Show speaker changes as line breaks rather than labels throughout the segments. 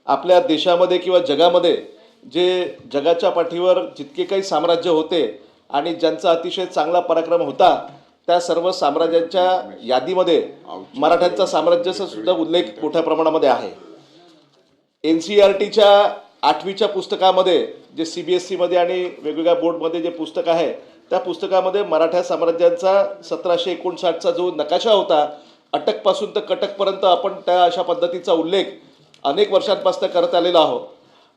आपल्या देशामध्ये किंवा जगामध्ये जे जगाच्या पाठीवर जितके काही साम्राज्य होते आणि ज्यांचा अतिशय चांगला पराक्रम होता त्या सर्व साम्राज्यांच्या यादीमध्ये मराठ्यांचा साम्राज्याचा सुद्धा उल्लेख मोठ्या प्रमाणामध्ये आहे। NCERTच्या 8वीच्या पुस्तकामध्ये जे CBSE मध्ये आणि वेगवेगळ्या बोर्डमध्ये जे पुस्तक आहे त्या पुस्तकामध्ये मराठा साम्राज्याचा 1759चा जो नकाशा होता अटकपासून तर कटकपर्यंत आपण त्या अशा पद्धतीचा उल्लेख अनेक वर्षांपासून करत आलेला आहोत।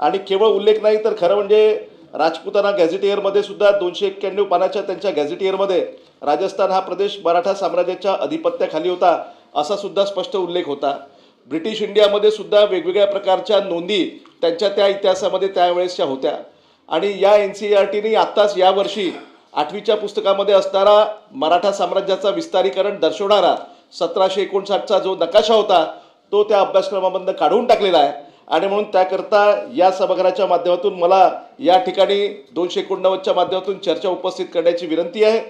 आणि केवळ उल्लेख नाही तर खरं म्हणजे राजपुताना गॅझेटियरमध्ये सुद्धा 291 पानाच्या त्यांच्या गॅझेटियरमध्ये राजस्थान हा प्रदेश मराठा साम्राज्याच्या अधिपत्याखाली होता असा सुद्धा स्पष्ट उल्लेख होता। ब्रिटिश इंडियामध्ये सुद्धा वेगवेगळ्या प्रकारच्या नोंदी त्यांच्या त्या इतिहासामध्ये त्यावेळेसच्या होत्या। आणि या NCERTने आत्ताच यावर्षी 8वीच्या पुस्तकामध्ये असणारा मराठा साम्राज्याचा विस्तारीकरण दर्शवणारा 1759चा जो नकाशा होता तो त्या अभ्यासक्रमामधून काढून टाकलेला आहे। आणि म्हणून त्याकरता या सभागृहाच्या माध्यमातून मला या ठिकाणी 289च्या माध्यमातून चर्चा उपस्थित करण्याची विनंती आहे।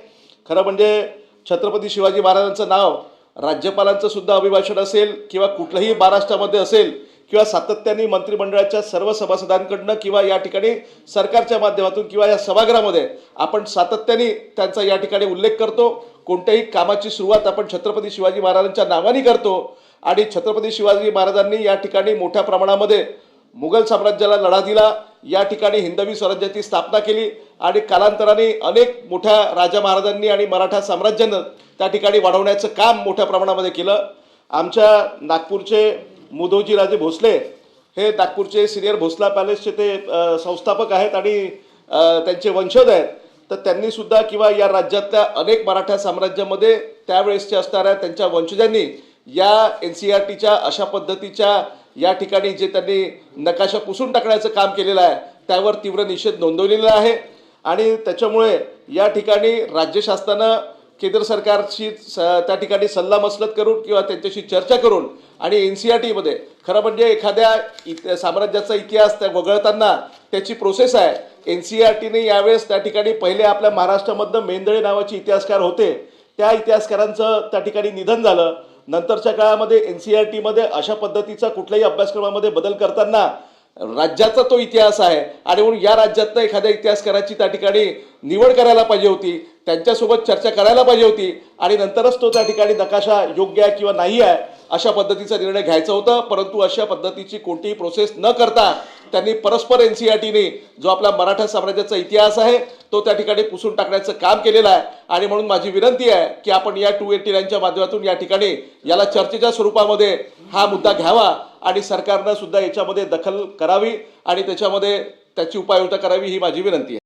खरं म्हणजे छत्रपती शिवाजी महाराजांचं नाव राज्यपालांचं सुद्धा अभिभाषण असेल किंवा कुठलंही महाराष्ट्रामध्ये असेल किंवा सातत्याने मंत्रिमंडळाच्या सर्व सभासदांकडनं किंवा या ठिकाणी सरकारच्या माध्यमातून किंवा या सभागृहामध्ये आपण सातत्याने त्यांचा या ठिकाणी उल्लेख करतो। कोणत्याही कामाची सुरुवात आपण छत्रपती शिवाजी महाराजांच्या नावाने करतो आणि छत्रपती शिवाजी महाराजांनी या ठिकाणी मोठ्या प्रमाणामध्ये मुघल साम्राज्याला लढा दिला, या ठिकाणी हिंदवी स्वराज्याची स्थापना केली आणि कालांतराने अनेक मोठ्या राजा महाराजांनी आणि मराठा साम्राज्यानं त्या ठिकाणी वाढवण्याचं काम मोठ्या प्रमाणामध्ये केलं। आमच्या नागपूरचे मुधोजी राजे भोसले हे नागपूरचे सिनियर भोसला पॅलेसचे ते संस्थापक आहेत आणि त्यांचे वंशज आहेत। तर त्यांनी सुद्धा किंवा या राज्यातल्या अनेक मराठा साम्राज्यामध्ये त्यावेळेसच्या असणाऱ्या त्यांच्या वंशजांनी या NCERTच्या अशा पद्धतीच्या या ठिकाणी जे त्यांनी नकाशा पुसून टाकण्याचं काम केलेलं आहे त्यावर तीव्र निषेध नोंदवलेला आहे। आणि त्याच्यामुळे या ठिकाणी राज्य शासनानं केंद्र सरकारशी त्या ठिकाणी सल्लामसलत करून किंवा त्यांच्याशी चर्चा करून आणि NCERTमध्ये खरं म्हणजे एखाद्या साम्राज्याचा इतिहास त्या वगळताना त्याची प्रोसेस आहे। NCERTने यावेळेस त्या ठिकाणी पहिले आपल्या महाराष्ट्रामधनं मेंदळे नावाचे इतिहासकार होते त्या इतिहासकारांचं त्या ठिकाणी निधन झालं। नंतरच्या काळामध्ये NCERTमध्ये अशा पद्धतीचा कुठल्याही अभ्यासक्रमामध्ये बदल करताना राज्याचा तो इतिहास आहे आणि म्हणून या राज्यातनं एखाद्या इतिहासकाराची त्या ठिकाणी निवड करायला पाहिजे होती, त्यांच्यासोबत चर्चा करायला पाहिजे होती आणि नंतरच तो त्या ठिकाणी नकाशा योग्य आहे किंवा नाही आहे अशा पद्धतीचा निर्णय घ्यायचा होता। परंतु अशा पद्धतीची कोणतीही प्रोसेस न करता त्यांनी परस्पर NCERTने जो आपला मराठा साम्राज्याचा इतिहास आहे तो त्या ठिकाणी पुसून टाकण्याचं काम केलेलं आहे। आणि म्हणून माझी विनंती आहे की आपण या 289च्या माध्यमातून या ठिकाणी याला चर्चेच्या स्वरूपामध्ये हा मुद्दा घ्यावा आणि सरकारनं सुद्धा याच्यामध्ये दखल करावी आणि त्याच्यामध्ये त्याची उपाययोजना करावी ही माझी विनंती आहे।